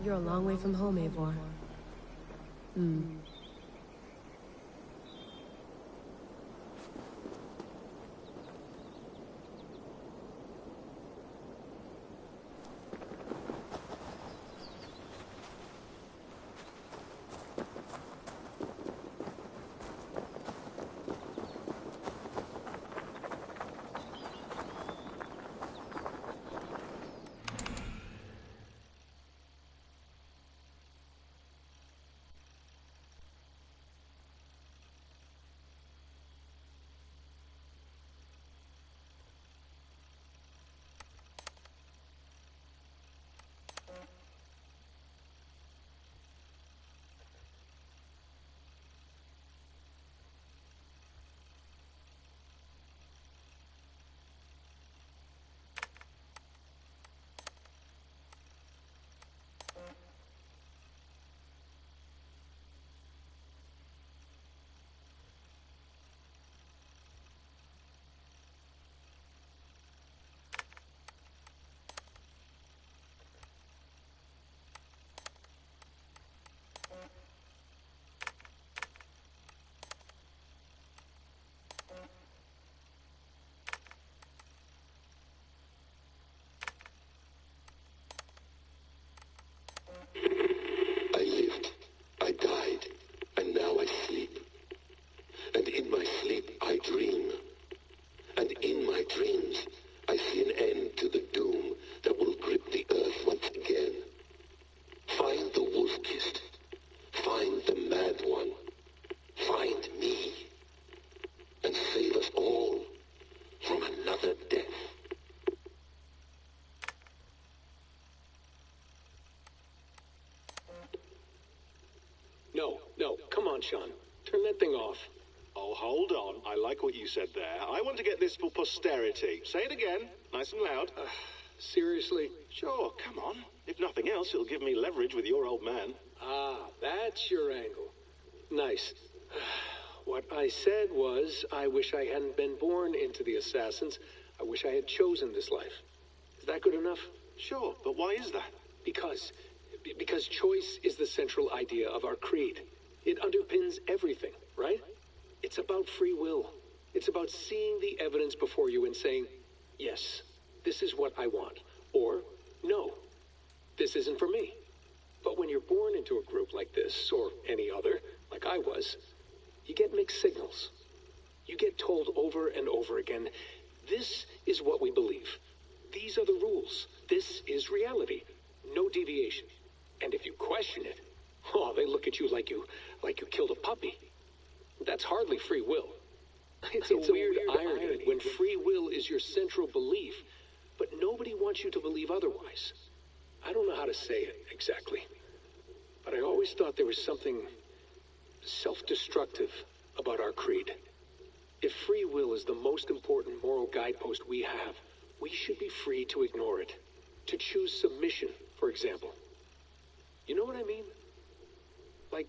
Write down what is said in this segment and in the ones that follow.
You're a long way from home, Eivor. Hmm. I lived, I died, and now I sleep. And in my sleep I dream. And in my dreams I see an end to the doom that will grip the earth once again. Find the wolf-kissed. Find the mad one. Find me. And save us all from another death. No, come on, Sean. Turn that thing off. Oh, hold on. I like what you said there. I want to get this for posterity. Say it again, nice and loud. Seriously? Sure, come on. If nothing else, it'll give me leverage with your old man. Ah, that's your angle. Nice. What I said was, I wish I hadn't been born into the Assassins. I wish I had chosen this life. Is that good enough? Sure, but why is that? Because choice is the central idea of our creed. It underpins everything, right? It's about free will. It's about seeing the evidence before you and saying, yes, this is what I want. Or, no, this isn't for me. But when you're born into a group like this, or any other, like I was, you get mixed signals. You get told over and over again, this is what we believe. These are the rules. This is reality. No deviation. And if you question it, oh, they look at you like you killed a puppy. That's hardly free will. It's a weird irony when free will is your central belief, but nobody wants you to believe otherwise. I don't know how to say it exactly, but I always thought there was something self-destructive about our creed. If free will is the most important moral guidepost we have, we should be free to ignore it. To choose submission, for example. You know what I mean? Like,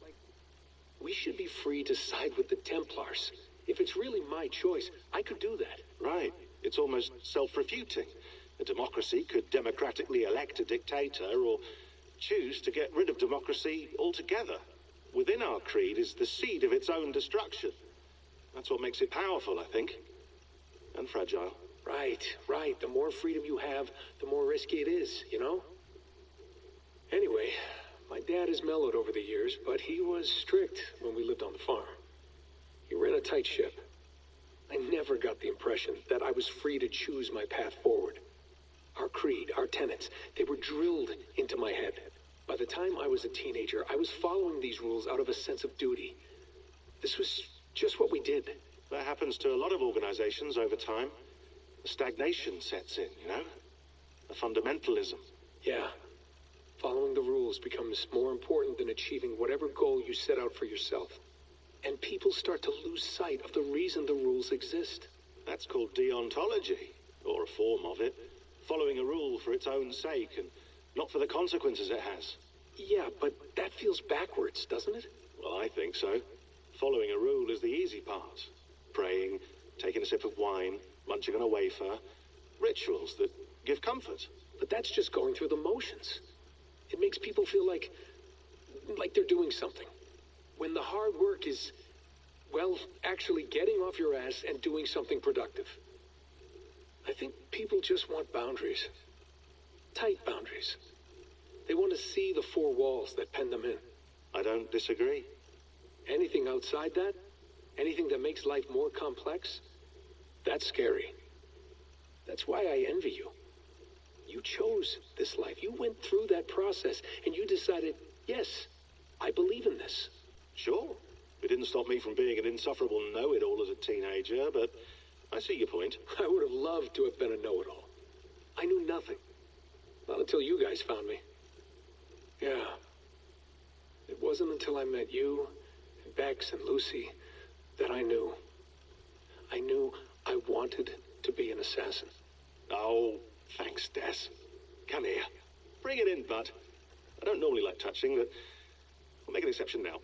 we should be free to side with the Templars. If it's really my choice, I could do that. Right. It's almost self-refuting. A democracy could democratically elect a dictator or choose to get rid of democracy altogether. Within our creed is the seed of its own destruction. That's what makes it powerful, I think. And fragile. Right. The more freedom you have, the more risky it is, you know? Anyway, my dad has mellowed over the years, but he was strict when we lived on the farm. He ran a tight ship. I never got the impression that I was free to choose my path forward. Our creed, our tenets, they were drilled into my head. By the time I was a teenager, I was following these rules out of a sense of duty. This was just what we did. That happens to a lot of organizations over time. The stagnation sets in, you know? The fundamentalism. Yeah. Following the rules becomes more important than achieving whatever goal you set out for yourself. And people start to lose sight of the reason the rules exist. That's called deontology, or a form of it. Following a rule for its own sake and not for the consequences it has. Yeah, but that feels backwards, doesn't it? Well, I think so. Following a rule is the easy part. Praying, taking a sip of wine, munching on a wafer. Rituals that give comfort. But that's just going through the motions. It makes people feel like they're doing something. When the hard work is, well, actually getting off your ass and doing something productive. I think people just want boundaries. Tight boundaries. They want to see the four walls that pen them in. I don't disagree. Anything outside that, anything that makes life more complex, that's scary. That's why I envy you. You chose this life. You went through that process, and you decided, yes, I believe in this. Sure. It didn't stop me from being an insufferable know-it-all as a teenager, but I see your point. I would have loved to have been a know-it-all. I knew nothing. Not until you guys found me. Yeah. It wasn't until I met you, and Bex, and Lucy, that I knew. I knew I wanted to be an assassin. Oh, thanks, Des. Come here. Bring it in, bud. I don't normally like touching, but I'll make an exception now.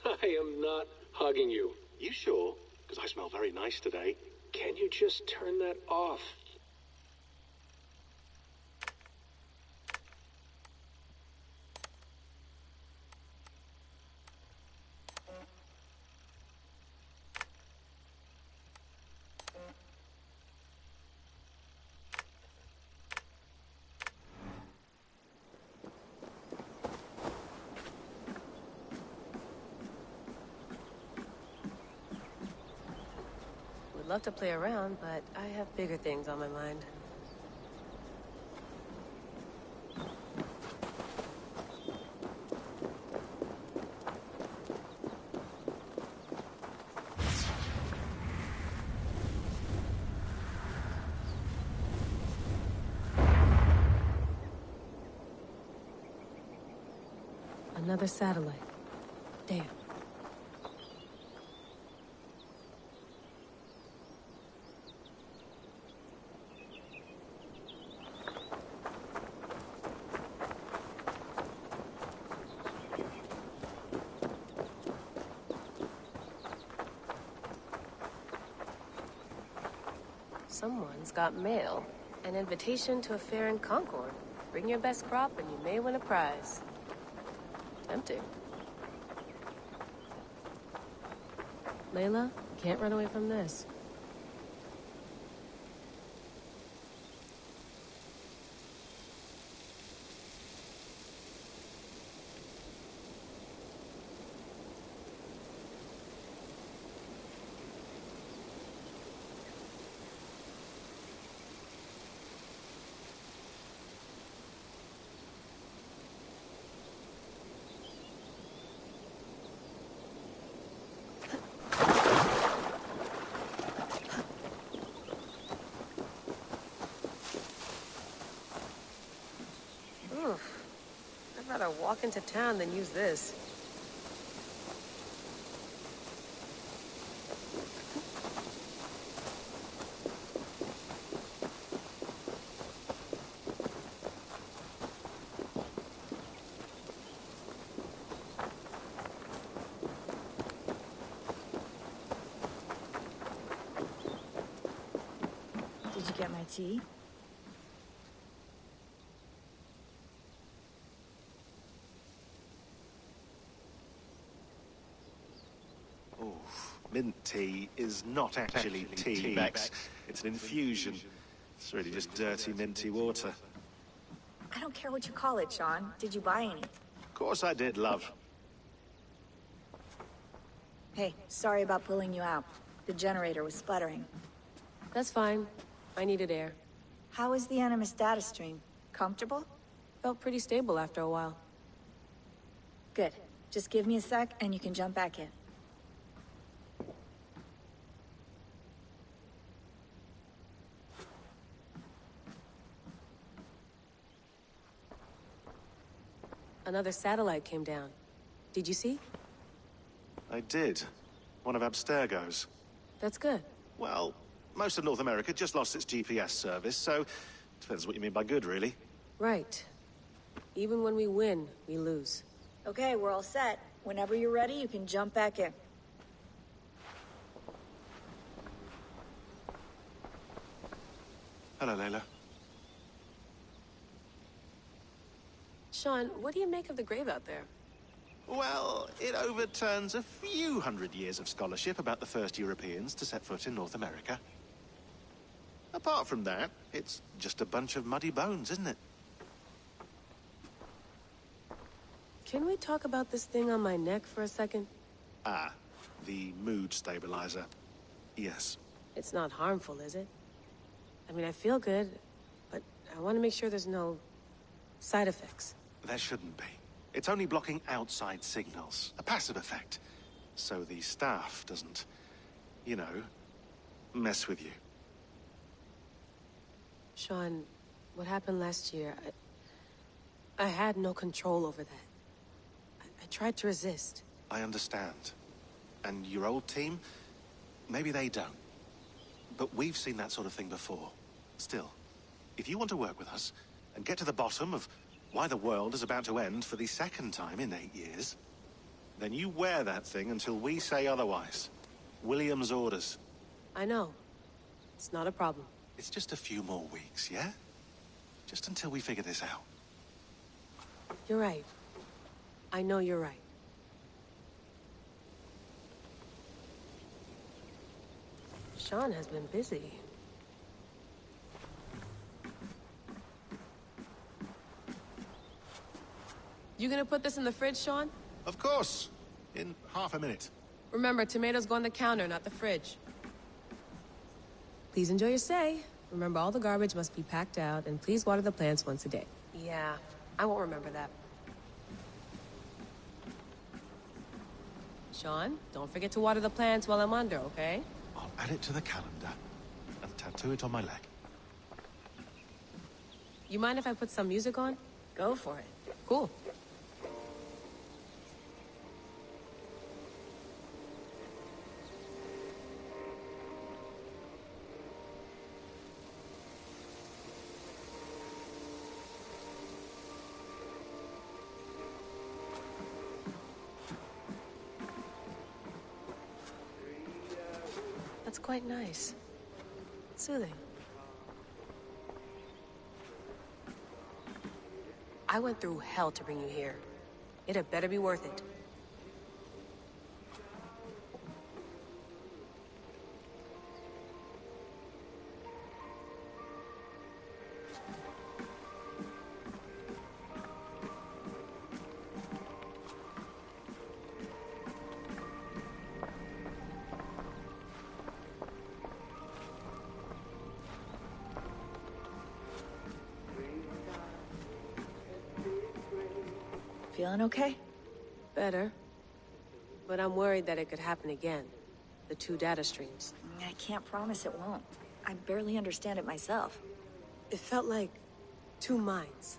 I am not hugging you. You sure? Because I smell very nice today. Can you just turn that off? Would love to play around, but I have bigger things on my mind. Another satellite. Damn. Someone's got mail. An invitation to a fair in Concord. Bring your best crop and you may win a prize. Tempting. Layla, can't run away from this. I'd rather walk into town than use this. Did you get my tea? Mint tea is not actually tea, Bex. It's an infusion. It's really just dirty, minty water. I don't care what you call it, Sean. Did you buy any? Of course I did, love. Hey, sorry about pulling you out. The generator was sputtering. That's fine. I needed air. How is the Animus data stream? Comfortable? Felt pretty stable after a while. Good. Just give me a sec and you can jump back in. Another satellite came down. Did you see? I did. One of Abstergo's. That's good. Well, most of North America just lost its GPS service, so depends what you mean by good, really. Right. Even when we win, we lose. Okay, we're all set. Whenever you're ready, you can jump back in. Hello, Layla. Sean, what do you make of the grave out there? Well, it overturns a few hundred years of scholarship about the first Europeans to set foot in North America. Apart from that, it's just a bunch of muddy bones, isn't it? Can we talk about this thing on my neck for a second? Ah, the mood stabilizer. Yes. It's not harmful, is it? I mean, I feel good, but I want to make sure there's no side effects. There shouldn't be. It's only blocking outside signals, a passive effect. So the staff doesn't, you know, mess with you. Sean, what happened last year, I had no control over that. I tried to resist. I understand. And your old team, maybe they don't. But we've seen that sort of thing before. Still, if you want to work with us and get to the bottom of why the world is about to end for the second time in 8 years, then you wear that thing until we say otherwise. William's orders. I know. It's not a problem. It's just a few more weeks, yeah? Just until we figure this out. You're right. I know you're right. Sean has been busy. You gonna put this in the fridge, Sean? Of course. In half a minute. Remember, tomatoes go on the counter, not the fridge. Please enjoy your stay. Remember, all the garbage must be packed out, and please water the plants once a day. Yeah, I won't remember that. Sean, don't forget to water the plants while I'm under, okay? I'll add it to the calendar and tattoo it on my leg. You mind if I put some music on? Go for it. Cool. That's quite nice. Soothing. I went through hell to bring you here. It had better be worth it. Feeling okay? Better. But I'm worried that it could happen again. The two data streams. I can't promise it won't. I barely understand it myself. It felt like two minds,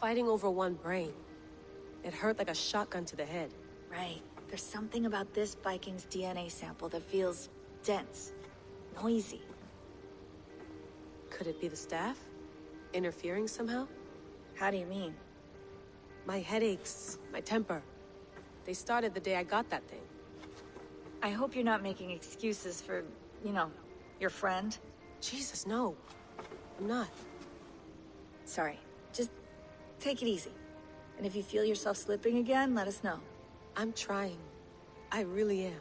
fighting over one brain. It hurt like a shotgun to the head. Right. There's something about this Viking's DNA sample that feels dense, noisy. Could it be the staff? Interfering somehow? How do you mean? My headaches, my temper. They started the day I got that thing. I hope you're not making excuses for, you know, your friend. Jesus, no. I'm not. Sorry. Just take it easy. And if you feel yourself slipping again, let us know. I'm trying. I really am.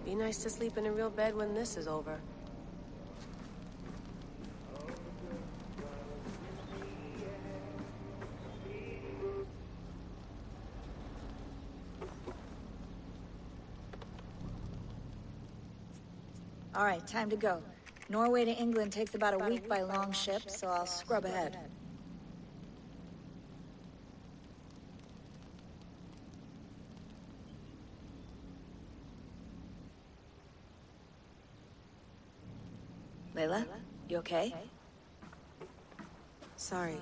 Be nice to sleep in a real bed when this is over. All right, time to go. Norway to England takes about a week by long ship, so I'll scrub ahead. Layla, you okay? Sorry.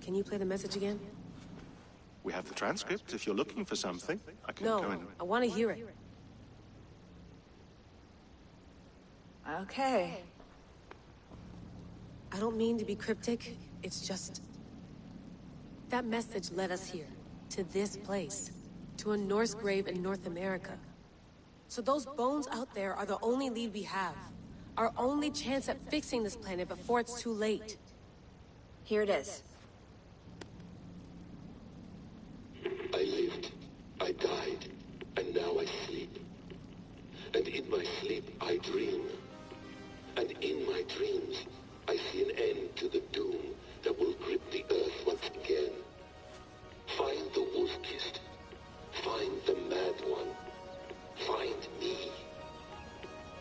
Can you play the message again? We have the transcript if you're looking for something. I can go No, in. I want to hear it. Okay. I don't mean to be cryptic, it's just... That message led us here, to this place, to a Norse grave in North America. So those bones out there are the only lead we have. Our only chance at fixing this planet before it's too late. Here it is. I lived, I died, and now I sleep. And in my sleep I dream. And in my dreams I see an end to the doom that will grip the earth once again. Find the wolf-kissed. Find the mad one. Find me.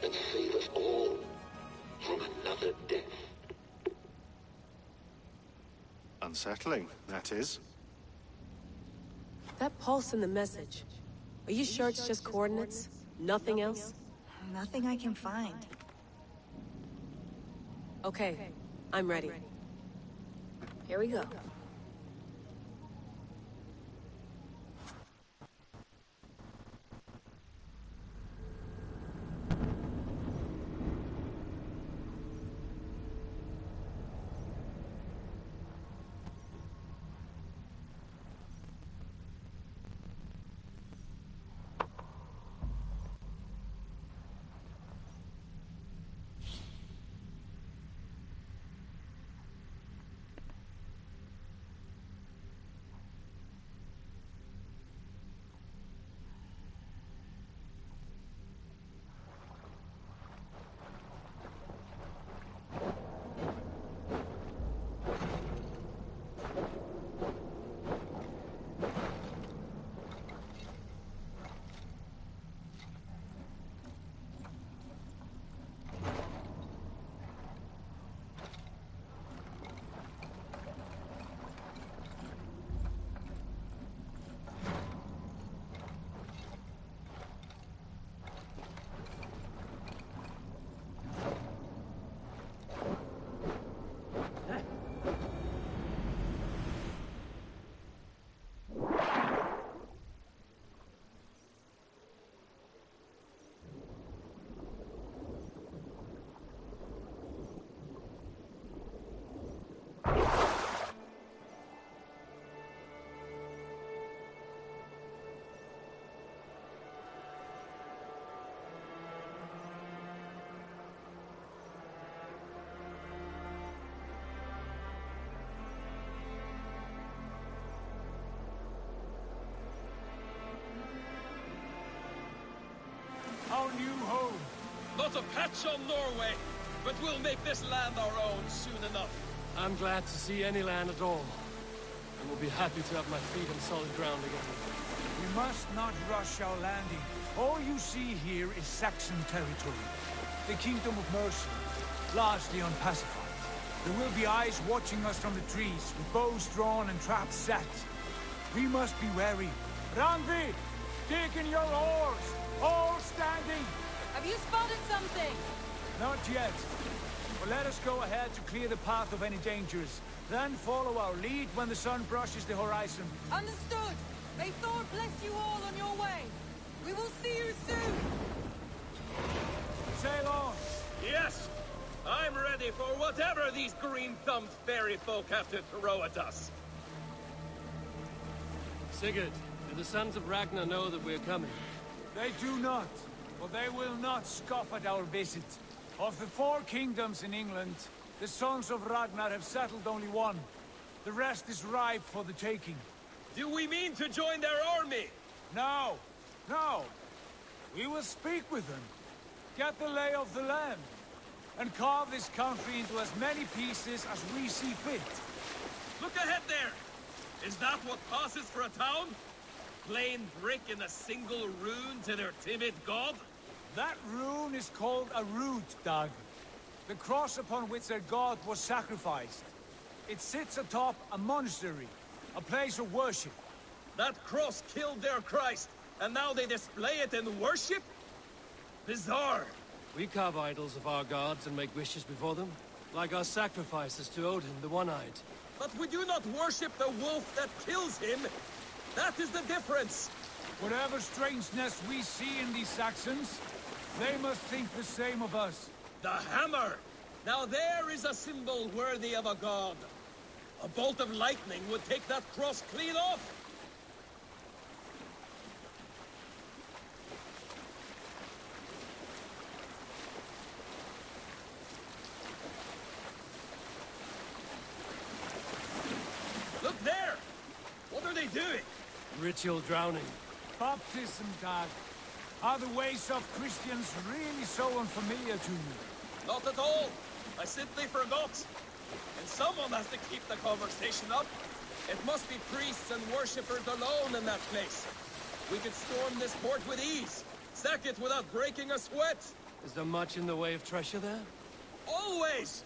And save us all from another death. Unsettling, that is. That pulse in the message. Are you sure it's just coordinates? Nothing else? Nothing I can find. Okay, I'm ready. Here we go. Our new home. Not a patch on Norway, but we'll make this land our own soon enough. I'm glad to see any land at all. And will be happy to have my feet on solid ground again. We must not rush our landing. All you see here is Saxon territory. The Kingdom of Mercia, largely unpacified. There will be eyes watching us from the trees, with bows drawn and traps set. We must be wary. Randvi! Dig in your oars! All standing! Have you spotted something? Not yet. But let us go ahead to clear the path of any dangers. Then follow our lead when the sun brushes the horizon. Understood. May Thor bless you all on your way. We will see you soon. Sail on! Yes! I'm ready for whatever these green-thumbed fairy folk have to throw at us. Sigurd, do the sons of Ragnar know that we're coming? They do not, but they will not scoff at our visit. Of the 4 kingdoms in England, the sons of Ragnar have settled only one. The rest is ripe for the taking. Do we mean to join their army? No, no. We will speak with them, get the lay of the land, and carve this country into as many pieces as we see fit. Look ahead there! Is that what passes for a town? Plain brick in a single rune to their timid god? That rune is called a root, Dag. The cross upon which their god was sacrificed. It sits atop a monastery, a place of worship. That cross killed their Christ, and now they display it in worship? Bizarre. We carve idols of our gods and make wishes before them, like our sacrifices to Odin, the One-Eyed. But we do not worship the wolf that kills him. That is the difference. Whatever strangeness we see in these Saxons, they must think the same of us. The hammer! Now there is a symbol worthy of a god. A bolt of lightning would take that cross clean off! Look there! What are they doing? Ritual drowning. Baptism, Dad. Are the ways of Christians really so unfamiliar to you? Not at all. I simply forgot. And someone has to keep the conversation up. It must be priests and worshippers alone in that place. We could storm this port with ease. Sack it without breaking a sweat. Is there much in the way of treasure there? Always!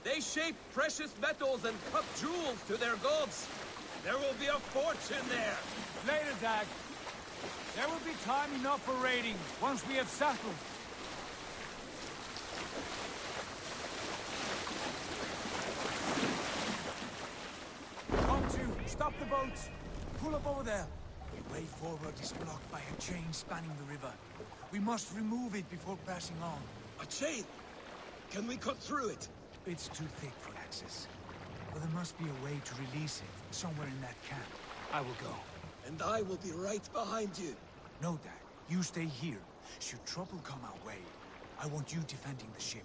They shape precious metals and cut jewels to their gods. There will be a fortune there. Later, Dad. There will be time enough for raiding, once we have settled. Come to, stop the boats. Pull up over there. The way forward is blocked by a chain spanning the river. We must remove it before passing on. A chain? Can we cut through it? It's too thick for access. But there must be a way to release it, somewhere in that camp. I will go. And I will be right behind you. No, Dad. You stay here. Should trouble come our way, I want you defending the ship.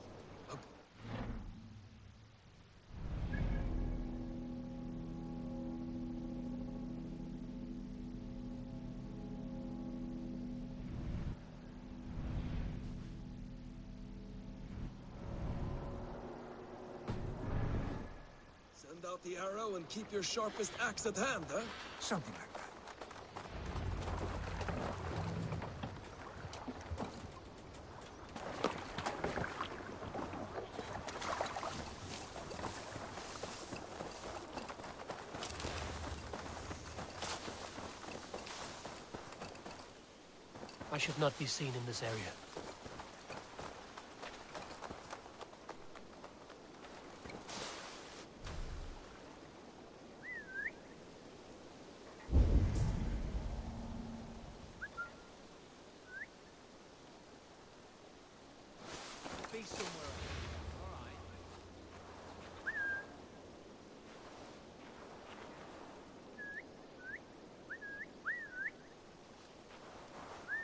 Send out the arrow and keep your sharpest axe at hand, huh? Something like that. I should not be seen in this area. Be somewhere. All right.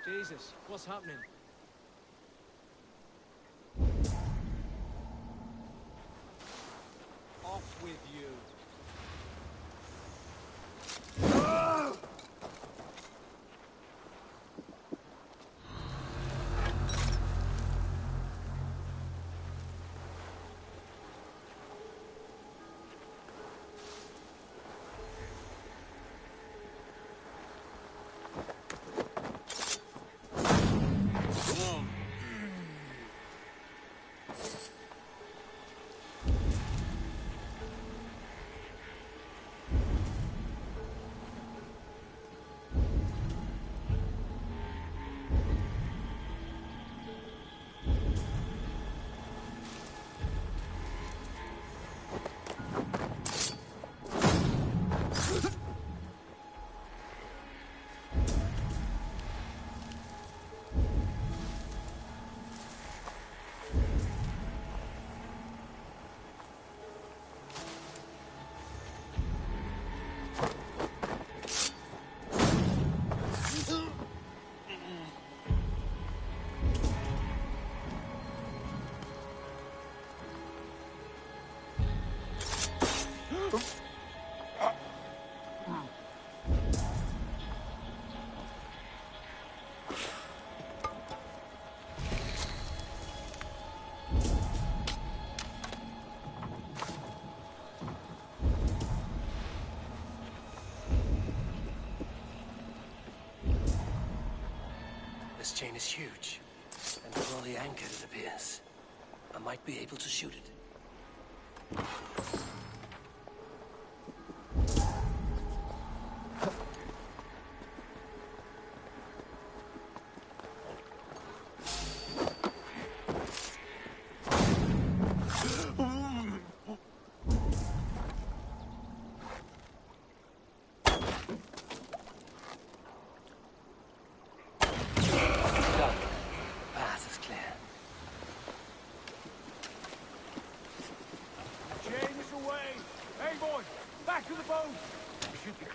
Jesus, what's happening? Off with you. This chain is huge, and poorly anchored, it appears. I might be able to shoot it.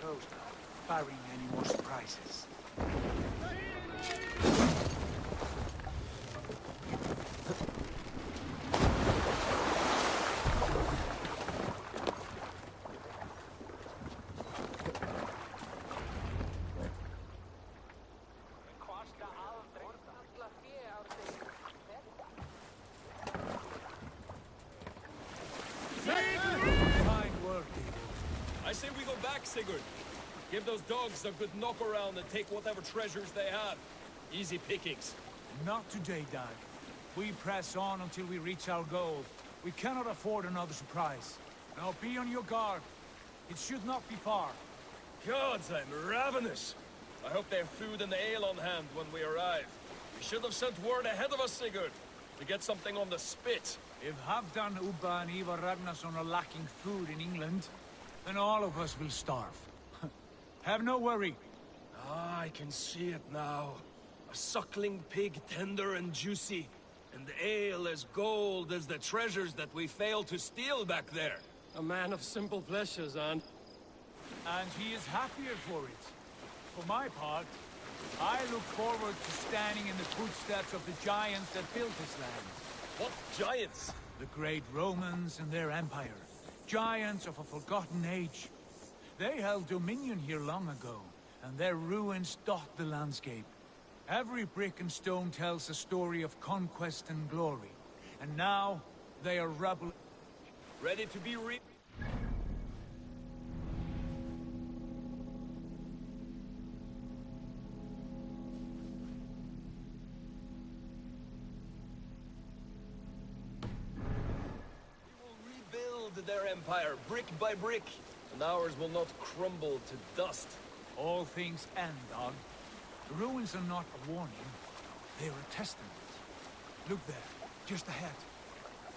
coast, barring any more surprises. I say we go back, Sigurd. Give those dogs a good knock around and take whatever treasures they have. Easy pickings. Not today, Dag. We press on until we reach our goal. We cannot afford another surprise. Now be on your guard. It should not be far. Gods, I'm ravenous. I hope they have food and ale on hand when we arrive. We should have sent word ahead of us, Sigurd, to get something on the spit. If Halfdan, Ubba and Ivar Ragnarsson are lacking food in England, then all of us will starve. Have no worry. Ah, I can see it now. A suckling pig, tender and juicy, and ale as gold as the treasures that we failed to steal back there. A man of simple pleasures, and he is happier for it. For my part, I look forward to standing in the footsteps of the giants that built this land. What giants? The great Romans and their empire. Giants of a forgotten age. They held dominion here long ago, and their ruins dot the landscape. Every brick and stone tells a story of conquest and glory. And now, they are rubble... Ready to be their empire, brick by brick, and ours will not crumble to dust. All things end, Dog. The ruins are not a warning, they are a testament. Look there, just ahead,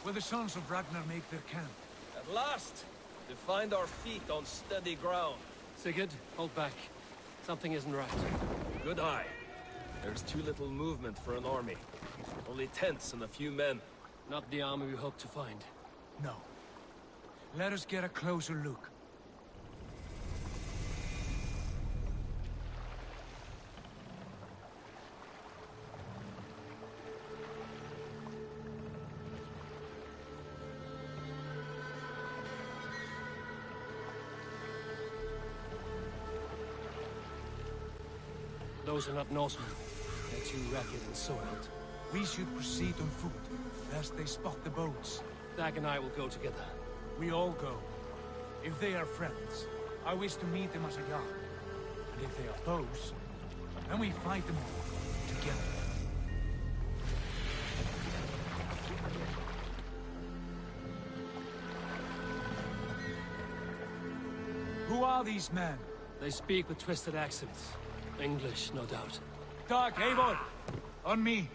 where the sons of Ragnar make their camp. At last, to find our feet on steady ground. Sigurd, hold back. Something isn't right. Good eye. There's too little movement for an army. Only tents and a few men. Not the army we hoped to find. No. Let us get a closer look. Those are not Norsemen. They're too ragged and soiled. We should proceed on foot, lest they spot the boats. Dag and I will go together. We all go. If they are friends, I wish to meet them as a yard. And if they are foes, then we fight them all, together. Who are these men? They speak with twisted accents. English, no doubt. Dag, Eivor! On me!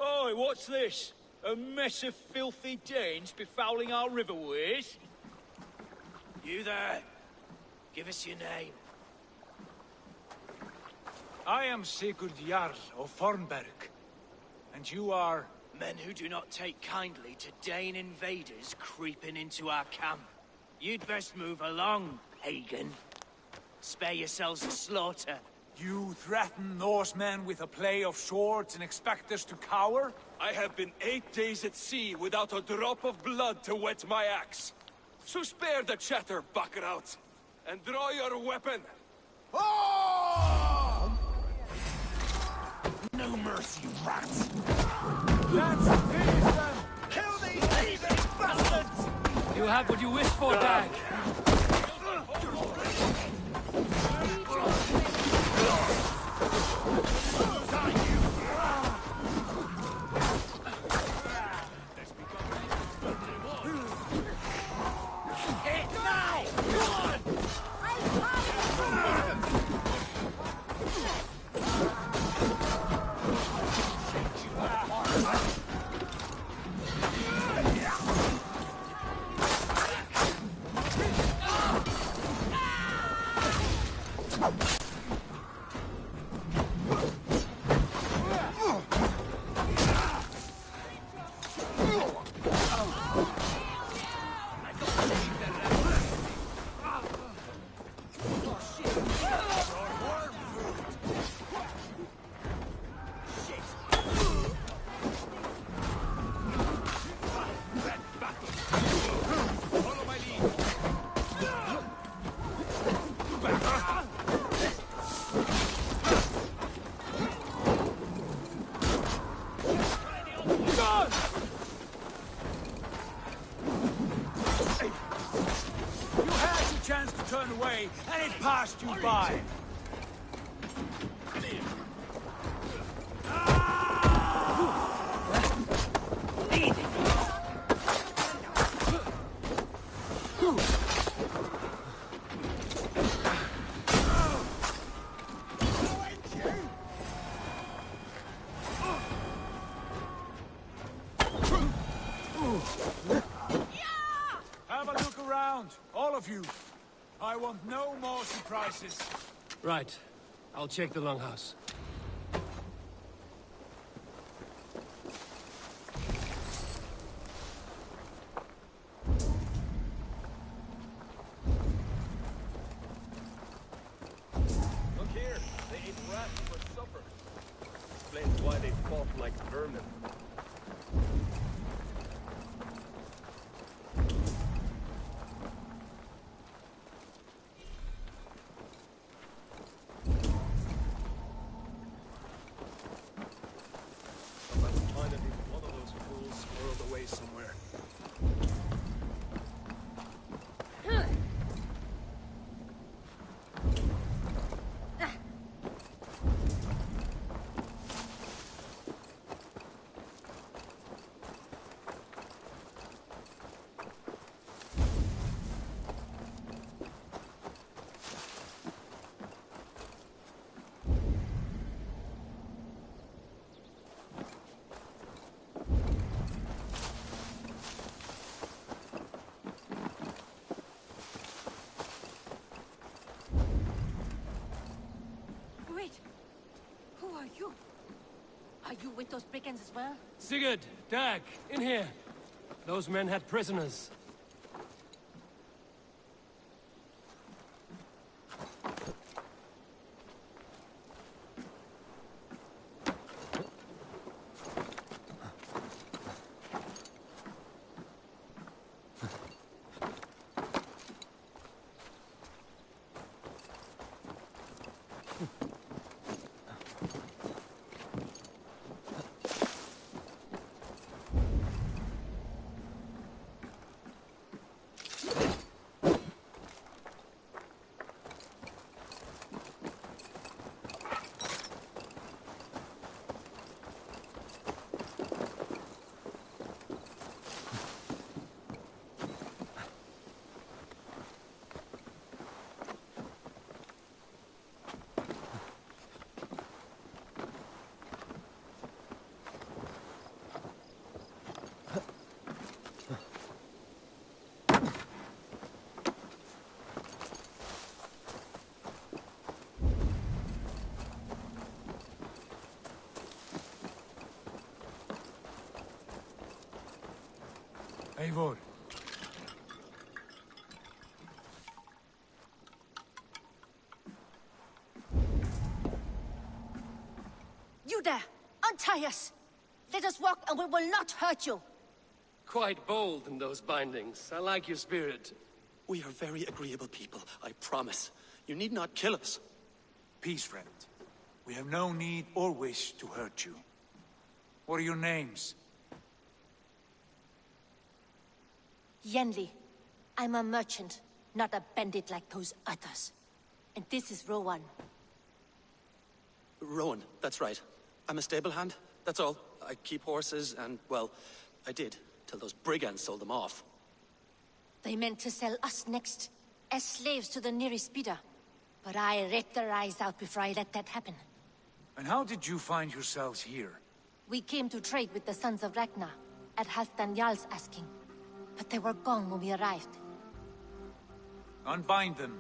Oi, what's this? A mess of filthy Danes befouling our riverways? You there? Give us your name. I am Sigurd Jarl of Fornberg. And you are... Men who do not take kindly to Dane invaders creeping into our camp. You'd best move along, pagan. Spare yourselves the slaughter. You threaten Norsemen with a play of swords and expect us to cower? I have been 8 days at sea without a drop of blood to wet my axe. So spare the chatter, Buckerout, and draw your weapon. Oh! No mercy, rats! Let's finish them! Kill these heathen bastards! You have what you wished for, Dag. on! You had your chance to turn away, and it passed you by. Have a look around, all of you. I want no more surprises. Right. I'll check the longhouse. Look here, they ate rats for supper. Explains why they fought like vermin. Finally, one of those fools squirreled away somewhere. Wait. Who are you? Are you with those brigands as well? Sigurd, Dag, in here. Those men had prisoners. Eivor. You there! Untie us! Let us walk and we will not hurt you! Quite bold in those bindings. I like your spirit. We are very agreeable people, I promise. You need not kill us. Peace, friend. We have no need or wish to hurt you. What are your names? Yenli. I'm a merchant, not a bandit like those others. And this is Rowan. Rowan, that's right. I'm a stable hand, that's all. I keep horses and, well, I did, till those brigands sold them off. They meant to sell us next, as slaves to the nearest bidder. But I ripped their eyes out before I let that happen. And how did you find yourselves here? We came to trade with the Sons of Ragnar, at Halfdan Jarl's asking. But they were gone when we arrived. Unbind them.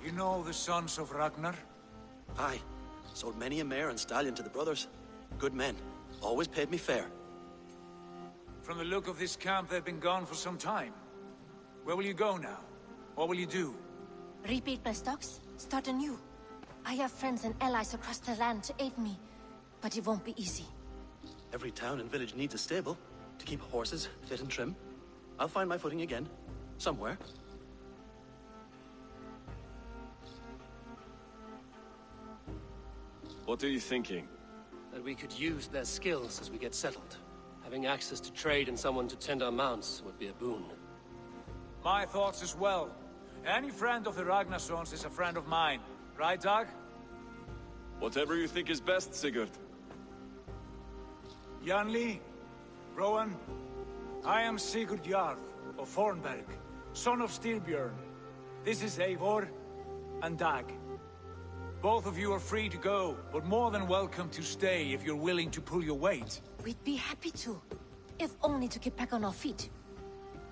You know the Sons of Ragnar? Aye. Sold many a mare and stallion to the brothers. Good men. Always paid me fair. From the look of this camp, they've been gone for some time. Where will you go now? What will you do? Rebuild my stocks, start anew. I have friends and allies across the land to aid me, but it won't be easy. Every town and village needs a stable to keep horses fit and trim. I'll find my footing again. Somewhere. What are you thinking? That we could use their skills as we get settled. Having access to trade and someone to tend our mounts would be a boon. My thoughts as well. Any friend of the Ragnarsons is a friend of mine. Right, Dag? Whatever you think is best, Sigurd. Janli, Rowan, I am Sigurd Jarl of Fornberg, son of Styrbjörn. This is Eivor and Dag. Both of you are free to go, but more than welcome to stay if you're willing to pull your weight. We'd be happy to, if only to get back on our feet.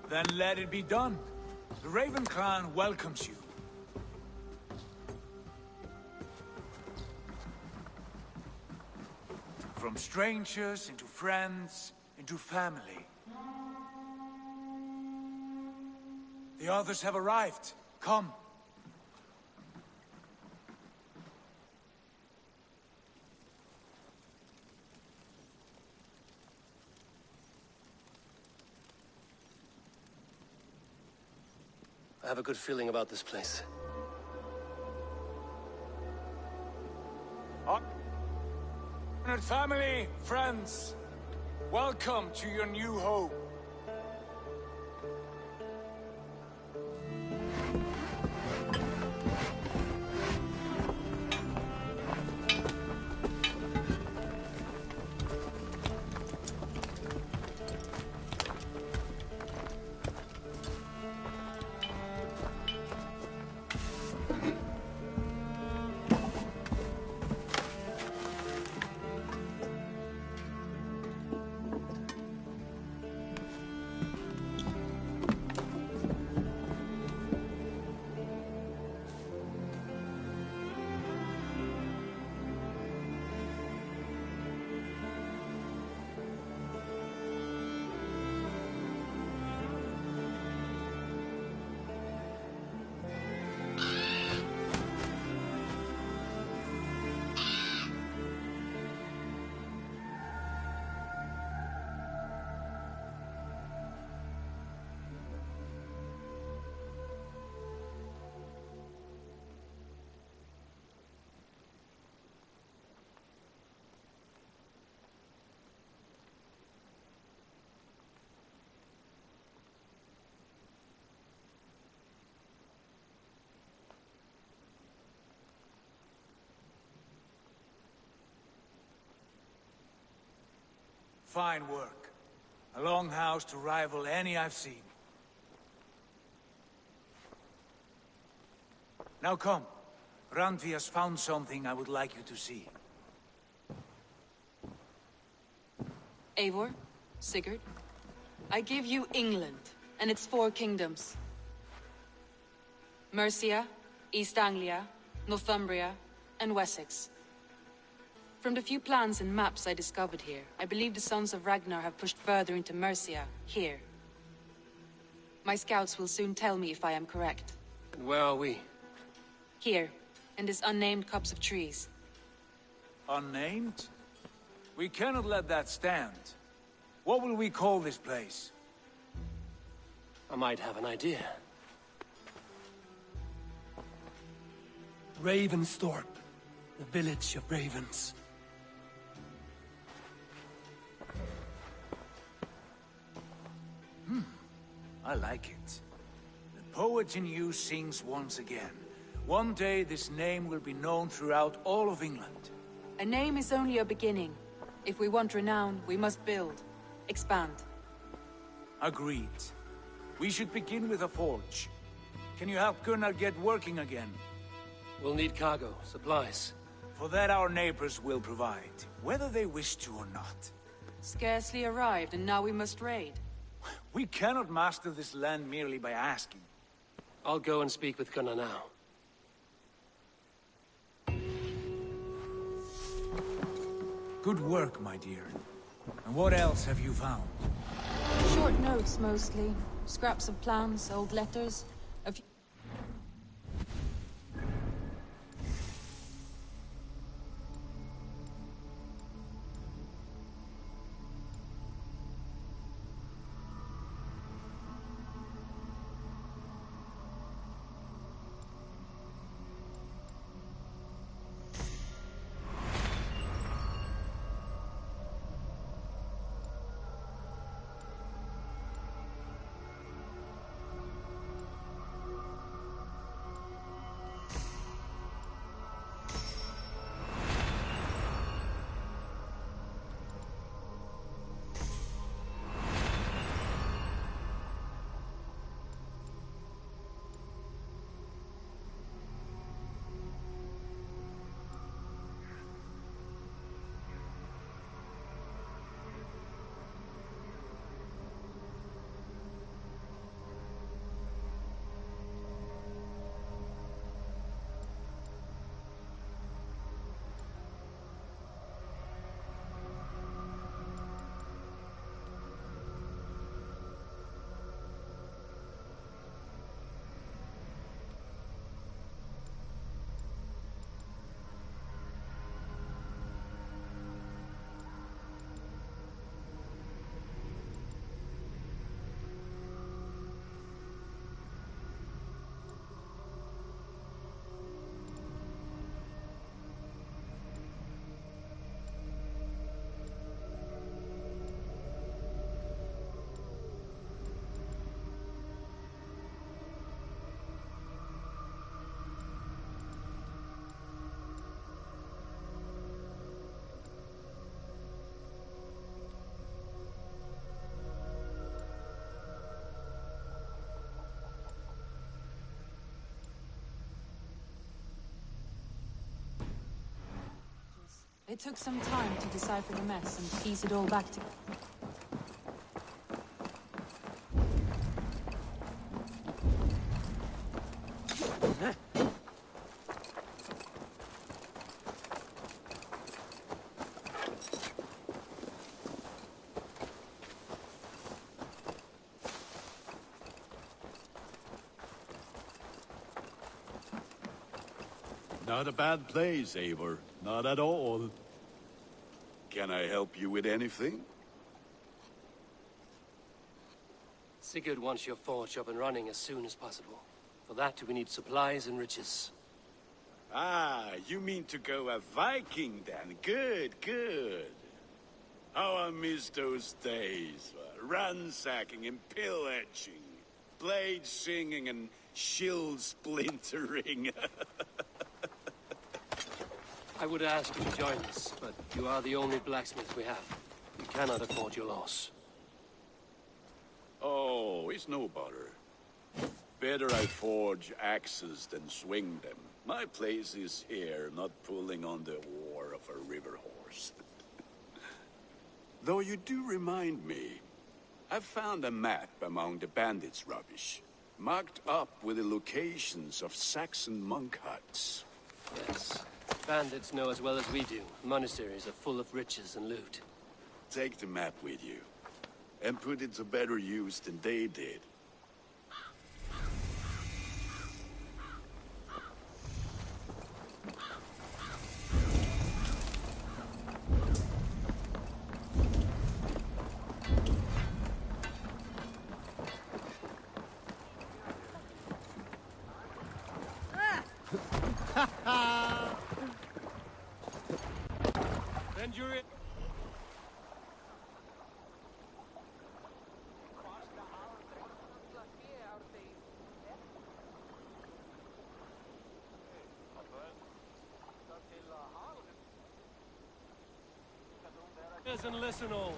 Then let it be done. The Raven Clan welcomes you. From strangers, into friends, into family. The others have arrived. Come. I have a good feeling about this place. Honored family, friends, welcome to your new home. Fine work. A longhouse to rival any I've seen. Now come. Randvi has found something I would like you to see. Eivor, Sigurd, I give you England and its 4 kingdoms. Mercia, East Anglia, Northumbria, and Wessex. From the few plans and maps I discovered here, I believe the Sons of Ragnar have pushed further into Mercia, here. My scouts will soon tell me if I am correct. And where are we? Here, in this unnamed copse of trees. Unnamed? We cannot let that stand. What will we call this place? I might have an idea. Ravensthorpe, the village of ravens. I like it. The poet in you sings once again. One day this name will be known throughout all of England. A name is only a beginning. If we want renown, we must build, expand. Agreed. We should begin with a forge. Can you help Gunnar get working again? We'll need cargo, supplies. For that our neighbors will provide, whether they wish to or not. Scarcely arrived, and now we must raid. We cannot master this land merely by asking. I'll go and speak with Gunnar now. Good work, my dear. And what else have you found? Short notes, mostly. Scraps of plans, old letters. A few... It took some time to decipher the mess and piece it all back together. Not a bad place, Eivor. Not at all. Can I help you with anything? Sigurd wants your forge up and running as soon as possible. For that, we need supplies and riches. Ah, you mean to go a Viking then? Good, good. How I miss those days. Ransacking and pillaging. Blade singing and shield splintering. I would ask you to join us, but you are the only blacksmith we have. We cannot afford your loss. Oh, it's no bother. Better I forge axes than swing them. My place is here, not pulling on the oar of a river horse. Though you do remind me, I found a map among the bandits' rubbish, marked up with the locations of Saxon monk huts. Yes. Bandits know as well as we do. Monasteries are full of riches and loot. Take the map with you, and put it to better use than they did. Then you're it. And listen all.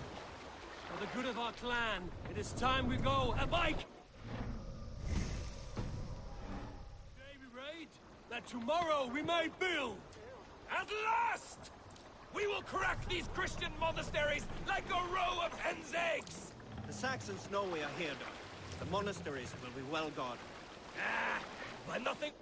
For the good of our clan, it is time we go. A bike! Today we raid, that tomorrow we may build. At last! We will crack these Christian monasteries like a row of hen's eggs! The Saxons know we are here, though. The monasteries will be well guarded. Ah, but nothing...